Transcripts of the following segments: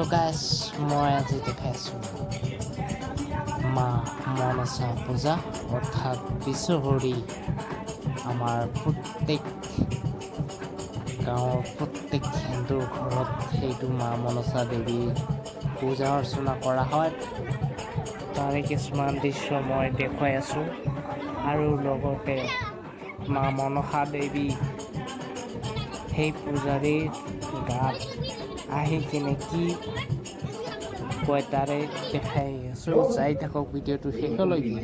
So guys, মই আজি দেখাইছোঁ মা মনসা পূজা অৰ্থাৎ বিশ্বহৰি। আমাৰ প্ৰত্যেক গাঁৱৰ প্ৰত্যেক হিন্দুৰ ঘৰত সেইটো মা মনসা দেৱীৰ পূজা অৰ্চনা কৰা হয়। তাৰে কিছুমান দৃশ্য মই দেখুৱাই আছোঁ আৰু লগতে মা মনসা দেৱী সেই পূজাৰীৰ গাত আহি কিনে কি কয় তাৰে দেখাই আছোঁ। চাই থাকক ভিডিঅ'টো শেষলৈকে।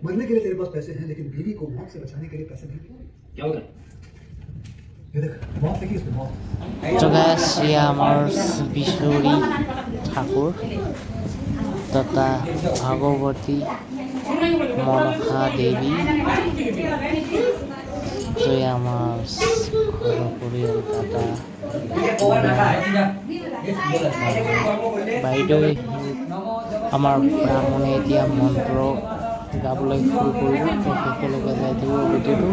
मरने के लिए तेरे पास पैसे हैं लेकिन बीवी को मौत से बचाने के लिए पैसे नहीं। क्या होगा? ये देख मौत है कि इसमें मौत। तो गाइस ये আমার বিশ্বহরি ঠাকুর তথা ভাগবতী মনসা দেবী। তো আমার ঘর পৰিয়াল দাদা বাইদেউ আমাৰ ব্ৰাহ্মণে এতিয়া মন্ত্ৰ গাবলৈ শুরু কৰিব। তো সকলোকে যাই দিব ভিডিঅ'টো।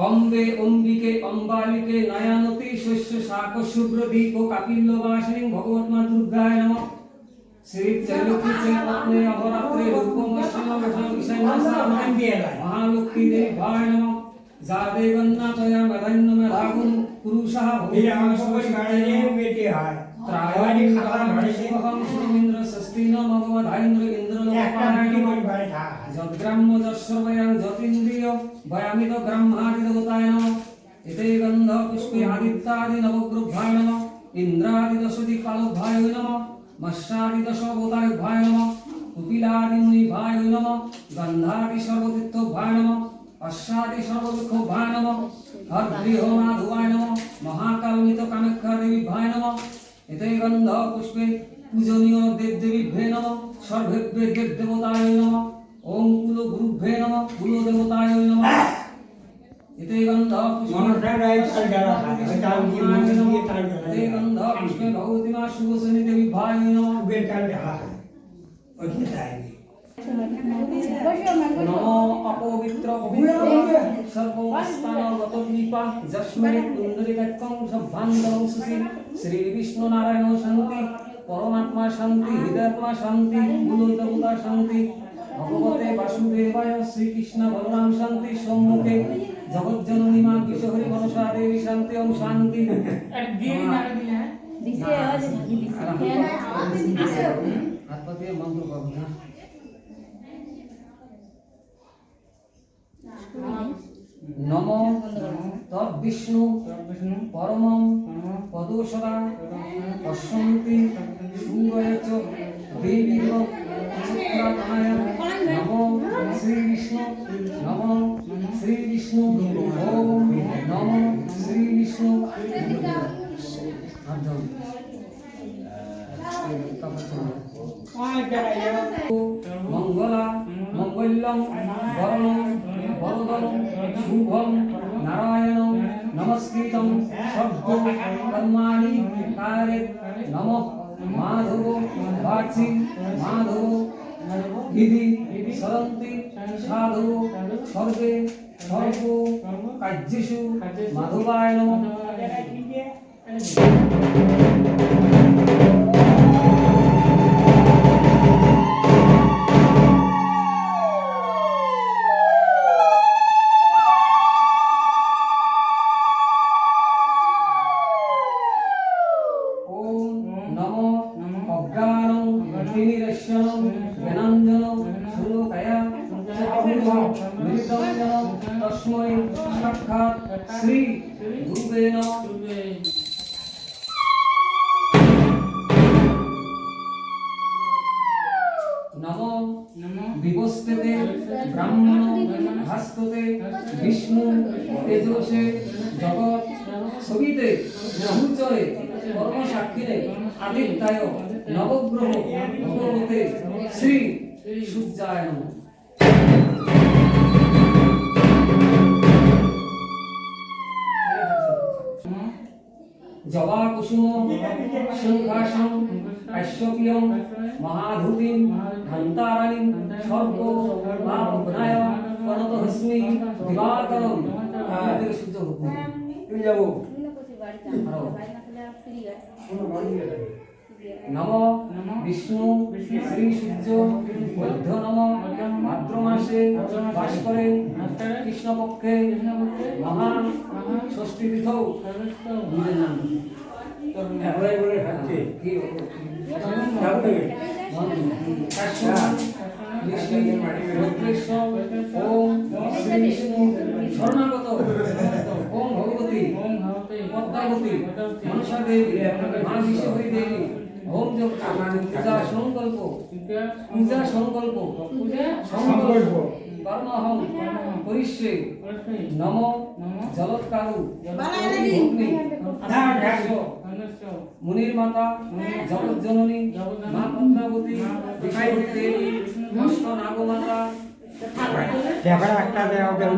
অম্বে অম্বিকে অম্বালিকে নয়নতি শস্য শাক শুভ্র দীপ কাপিল্য বাসিনী ভগবত মা দুর্গায় নমঃ। শ্রী চৈলক্ষ্মী চৈপত্নে অহরাত্রে রূপমস্য মহালক্ষ্মী দেবায় নমঃ। যা দেবন্নাথয়া মদন্য মেধাগুণ পুরুষः ত্রায়ণি খারাম সুমিন্দ্র ষষ্ঠীন মগবধাইন্দ্র ইন্দ্র যদ্গ্রাম্য যশ্ববয়াং যতীন্দ্রিয় বয়ামিত ব্রহ্মাদি দেবতায় নমঃ। এতে গন্ধ পুষ্পে আদিত্যাদি নবগ্রভায় নমঃ। ইন্দ্রাদি দশদি কালভায় নমঃ। মৎস্যাদি দশবতায় নমঃ। কুপিলাদি মুনিভায় নমঃ। গন্ধাদি সর্বতীর্থভায় নমঃ। অশ্বাদি সর্বদুঃখভায় নমঃ। হরগৃহনাধায় নমঃ। মহাকালমিত কামাখ্যা দেবীভায় নমঃ। এতে গন্ধ পুষ্পে পূজনীয় দেবদেবীভ্যে নমঃ। সর্বেভ্যে দেবদেবতায় নমঃ। ওম কুল গুরুভ্যে নমঃ। কুল দেবতায় নমঃ। এতে গন্ধ পুষ্পে ভগবতী মা সুবসনী দেবীভায় নমঃ। নমো অপবিত্র পবিত্র সর্বস্থানগত দীপা যস্মৈ কুণ্ডলিকাক্ষং সভান্তং সুশী। শ্রী বিষ্ণু নারায়ণ শান্তি, পরমাত্মা শান্তি, হৃদয়াত্মা শান্তি, মূল দেবতা শান্তি, ভগবতে বাসুদেবায় শ্রীকৃষ্ণ বলরাম শান্তি। সম্মুখে জগজ্জননী মা বিশ্বহরি মনসা দেবী শান্তি ওম শান্তি। হাত পাতিয়ে মন্ত্র পাবো না। নমো তদ্বিষ্ণু পরমং পদোসদা পশ্যন্তি শুঙ্গয়চ দেবীর চিত্রাতনায়। নমো শ্রী বিষ্ণু নমো শ্রী বিষ্ণু ওম নমো শ্রী বিষ্ণু। মঙ্গলা মঙ্গলং বরণং বরদং শুভং নারায়ণং নমস্কৃতং সর্ব কর্মাণি কারেৎ। নমঃ মাধব বাচি মাধব ইতি সরন্তি সাধু সর্বে সর্ব কার্যেষু মাধবায় নমঃ। তস্मै সাক্ষাৎ শ্রী গুরুবে নমঃ। নমো বিবস্তেতে ব্রাহ্মণ ভাস্কতে বিষ্ণু তেজসে জগৎ ছবিতে বহুচরে কর্মসাক্ষিণে আদিত্যায় নবগ্রহ ভগবতে শ্রী সূর্যায় নমঃ। জবা কুসুম শঙ্খাসং কাশ্যপিয়ং মহাধূতিং ধন্তারাণীং সর্ব লাভঘ্নায় পরতহস্মি দিবাকরং। থেকে সূর্য হুকুম যাবো। নম বিষ্ণু শ্রী সূর্য মধ্য নম ভাদ্র মাসে বাস করে কৃষ্ণপক্ষে মহা ষষ্ঠী তিথৌ শরণাগত ওম ভগবতী পদ্মাবতী মনসা দেবী মা বিশ্বহরী দেবী ওম পূজা সংকল্প সংকল্প কর্মহং করিষ্যে নম জলৎকারু অগ্নি মুনির মাতা জগৎ জননী মা পদ্মাবতী বিশ্বহরী দেবী অষ্ট নাগমাতা একটা দেওয়া গেল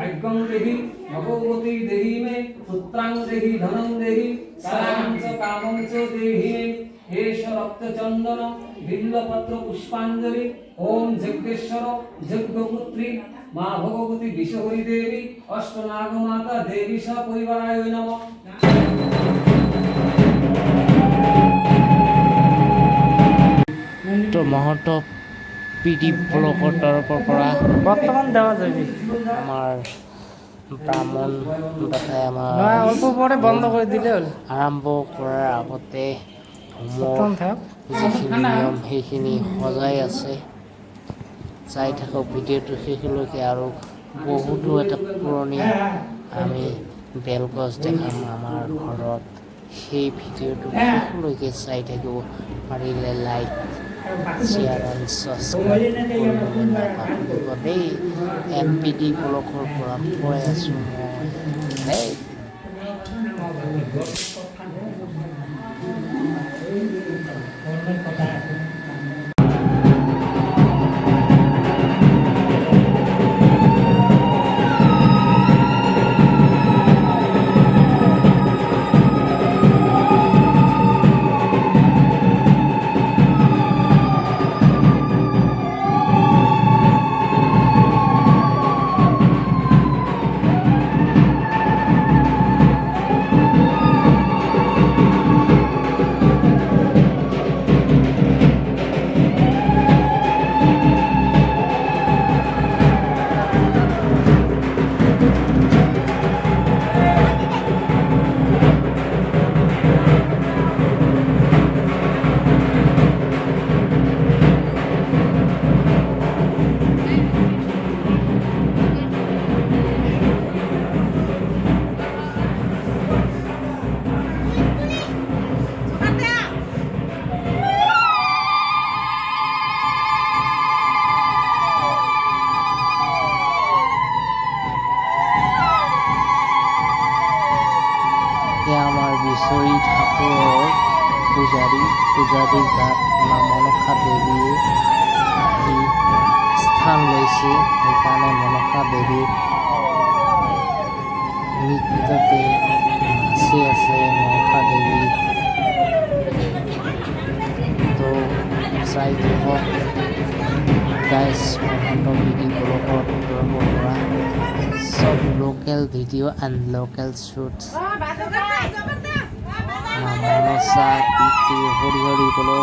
भाग्यं देहि भगवती देहि मे पुत्रां देहि धनं देहि सर्वं च कामं च देहि मे एष रक्तचन्दन बिल्वपत्र पुष्पाञ्जलि ओम यज्ञेश्वर यज्ञपुत्री मा भगवती विश्वहरी देवी अष्टनाग माता देवी स परिवाराय नमः। তো মহন্ত পিডি ব্লকৰ তৰফৰ পৰা বৰ্তমান দেওয়া যাবে আমাৰ ব্ৰাহ্মণ তথাই আমাৰ অল্প পরে বন্ধ করে দিলে হল আৰম্ভ কৰাৰ আগতে প্ৰথম থাক যিখিনি নিয়ম সেইখিনি সজাই আছে। চাই থাকক ভিডিঅ'টো শেষলৈকে। আৰু বহুতো এটা পুৰণি আমি বেলগছ দেখাম আমাৰ ঘৰত। সেই ভিডিঅ'টো শেষলৈকে চাই থাকিব পাৰিলে লাইক শ্বেয়াৰ এণ্ড ছাবস্ক্ৰাইব কৰিবলৈ নাপাহৰিব দেই। MPD ব্লকৰ পৰা কৈ আছোঁ মই দেই। বিশ্বহৰী ঠাকুৰৰ পূজাৰীৰ গাত মা মনসা দেৱীয়ে আহি স্থান লৈছে। সেইকাৰণে মনসা দেৱীৰ নৃত্যতে নাচি আছে মনসা দেৱী। চাই দিব গাইজ মহন্ত বিধি ব্লগৰ পৰা চব লোকেল ভিডিঅ' এণ্ড লোকেল শ্বুটছ মা মনসা তিতি হৰি হৰি বলো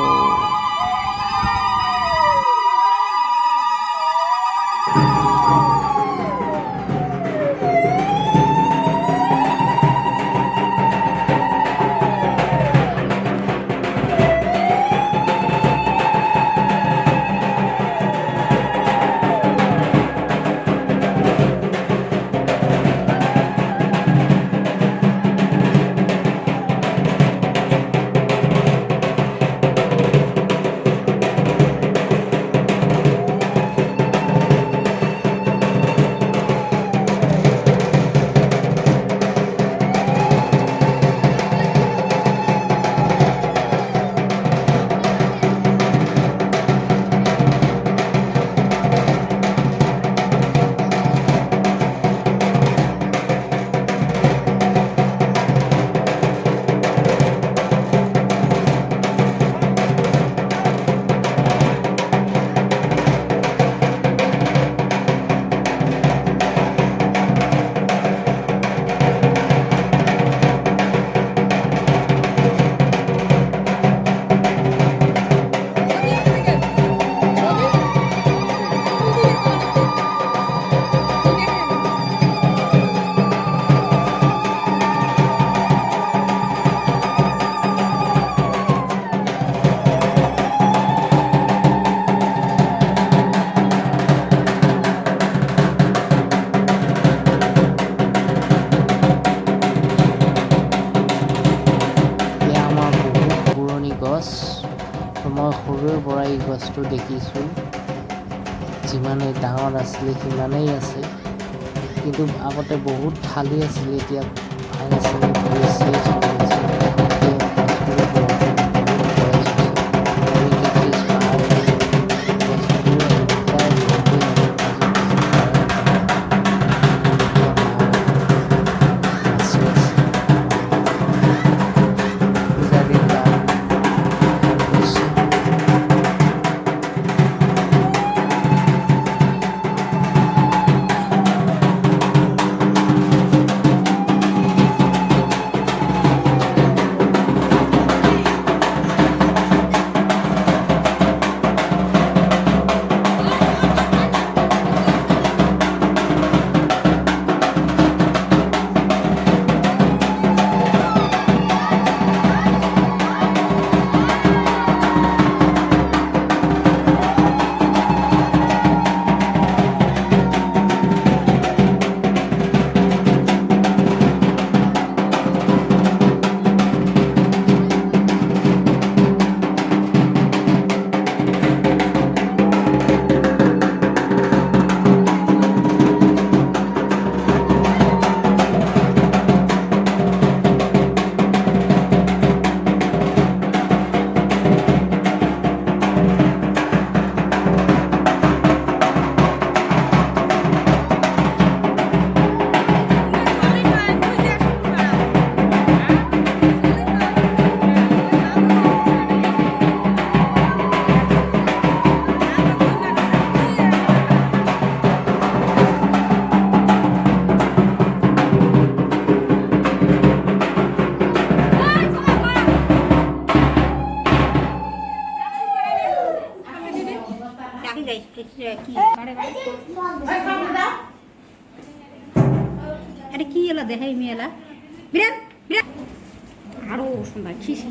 মই সৰুৰে পৰা এই গছটো দেখিছোঁ যিমানেই ডাঙৰ আছিলে সিমানেই আছে কিন্তু আগতে বহুত খালী আছিলে এতিয়া ভাঙিছে আরে কি এলা দেখাই মেলা বিরাট বিরাট আরো সুন্দর খিসি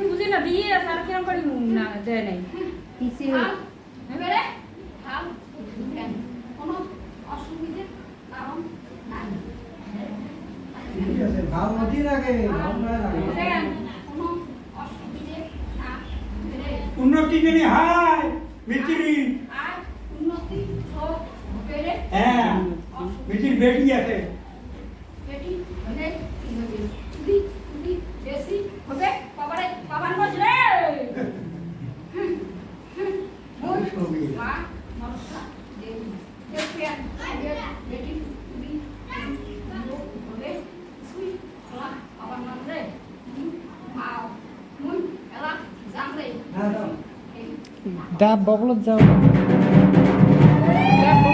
বুঝি না দিয়ে সার কিরম করে না দেয় নাই পিছে এবারে কোনো অসুবিধা কারণ নাই ভাব নদী লাগে ভাব না লাগে কোনো প্রতিদিনই হাই মিত্রি আর উন্নতি সব পেরে হ্যাঁ মিত্রির বেটি আছে বেটি মানে কি হবে তুই তুই বেশি হবে বাবারে বাবার মজরে মা মনসা দেবী দেখে বেটি তুই হবে সুই খোলা বাবার নাম রে মা মুই এলা জাম রে ডাব বগলত যাও Yeah.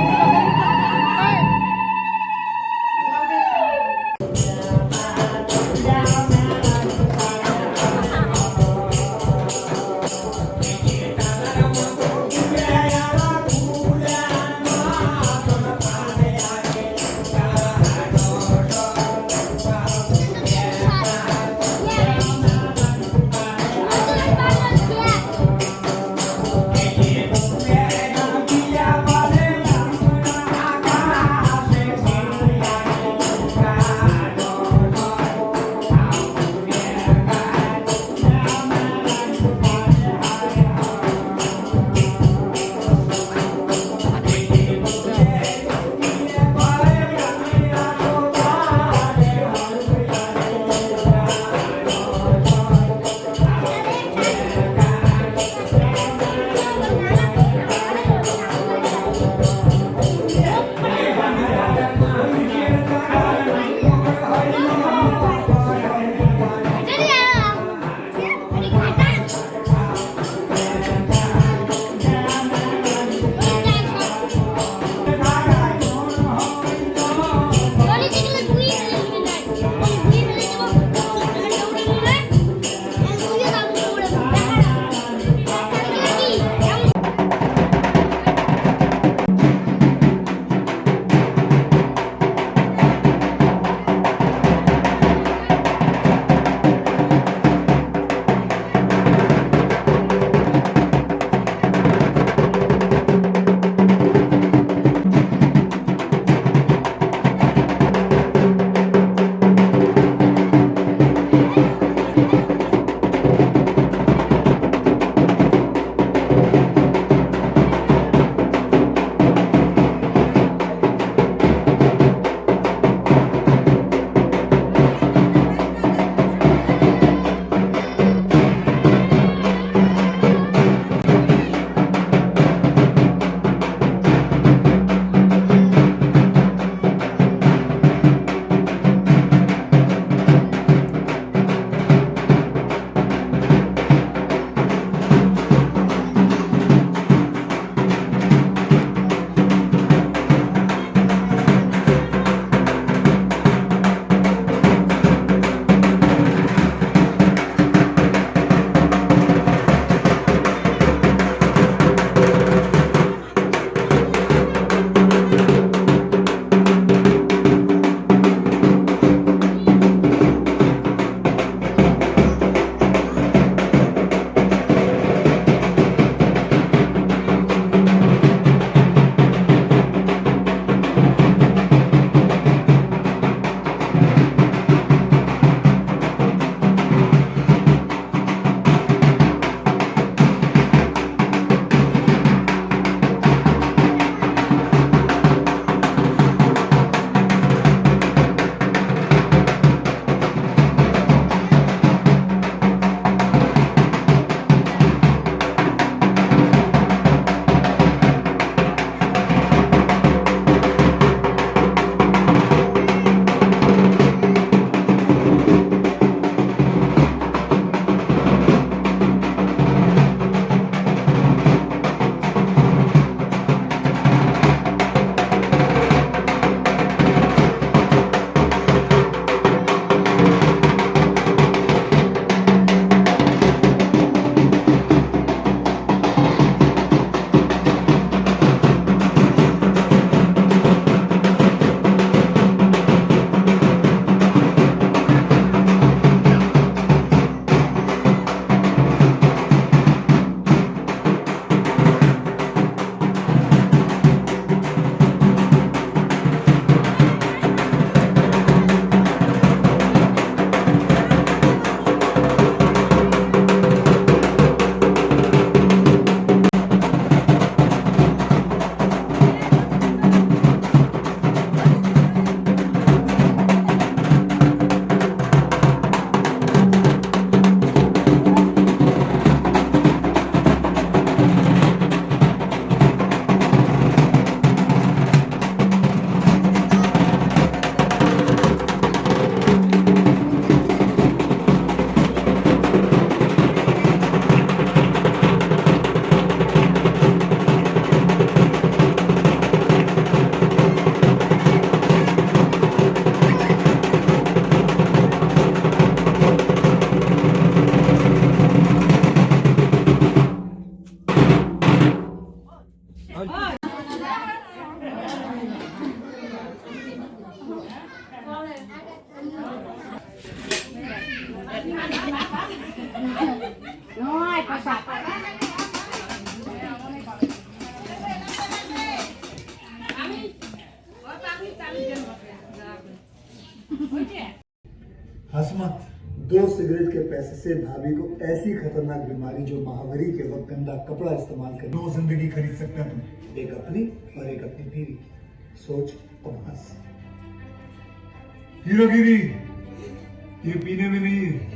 Nói có sạch. हंस मत। 2 सिगरेट के पैसे से भाभी को ऐसी खतरनाक बीमारी जो महामारी के वक्त गंदा कपड़ा इस्तेमाल कर 2 जिंदगी खरीद सकता है तुम, एक अपनी और एक अपनी बीवी। सोच और हंस। हीरोगिरी ये पीने में नहीं है।